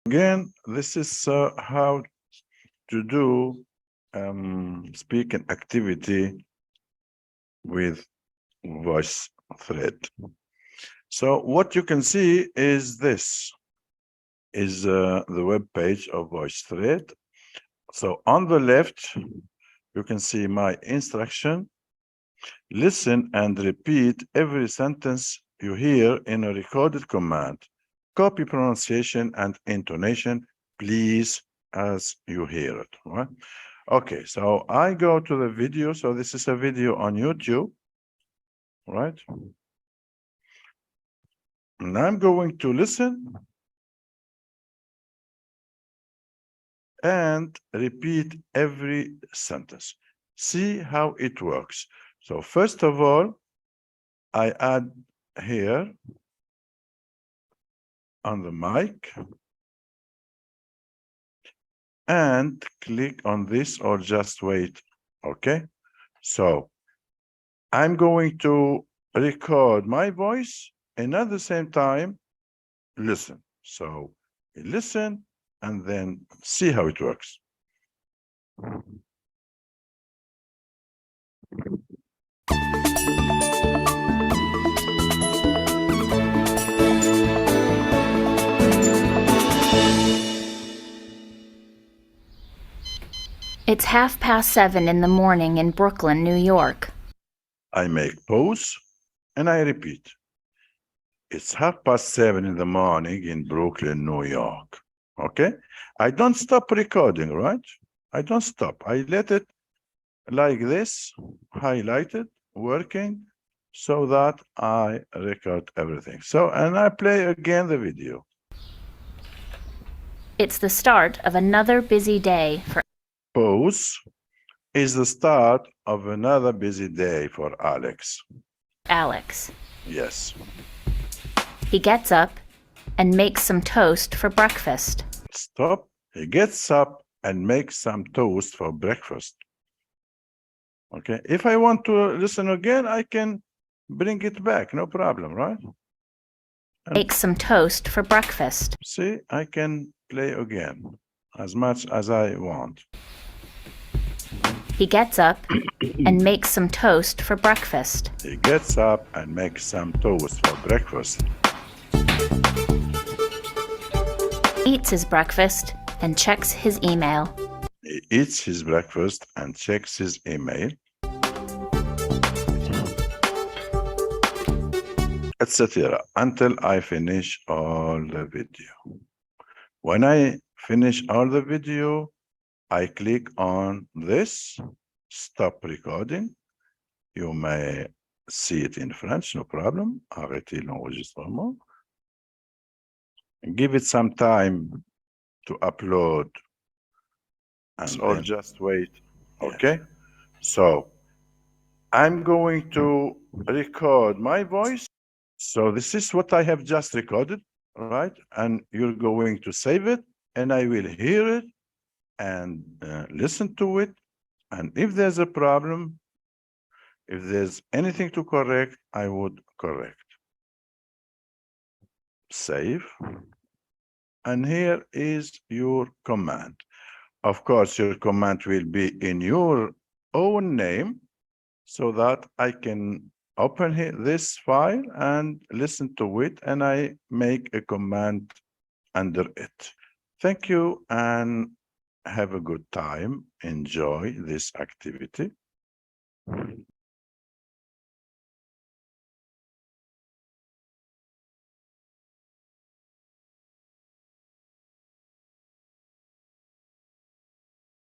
Again, this is how to do speaking activity with Voicethread. So what you can see is this is the web page of Voicethread. So on the left, you can see my instruction. Listen and repeat every sentence you hear in a recorded command. Copy pronunciation and intonation, please, as you hear it. Right? Okay, so I go to the video. So this is a video on YouTube, right? And I'm going to listen and repeat every sentence. See how it works. So first of all, I add here on the mic and click on this or just wait. Okay, so I'm going to record my voice and at the same time listen. So listen and then see how it works. It's 7:30 in the morning in Brooklyn, New York. I make pause and I repeat. It's 7:30 in the morning in Brooklyn, New York. Okay? I don't stop recording, right? I don't stop. I let it like this, highlighted, working, so that I record everything. So, and I play again the video. It's the start of another busy day for Pause is the start of another busy day for Alex. Alex. Yes. He gets up and makes some toast for breakfast. Stop. He gets up and makes some toast for breakfast. Okay. If I want to listen again, I can bring it back. No problem, right? Make some toast for breakfast. See, I can play again as much as I want. He gets up and makes some toast for breakfast. He gets up and makes some toast for breakfast. Eats his breakfast and checks his email. He eats his breakfast and checks his email, etc. until I finish all the video. When I finish all the video, I click on this, stop recording. You may see it in French, no problem. Arrêtez l'enregistrement. Give it some time to upload. Or just wait. Okay. So I'm going to record my voice. So this is what I have just recorded, right? And you're going to save it and I will hear it and listen to it. And if there's a problem, if there's anything to correct, I would correct. Save. And here is your command. Of course, your command will be in your own name so that I can open here, this file and listen to it, and I make a command under it. Thank you and have a good time. Enjoy this activity.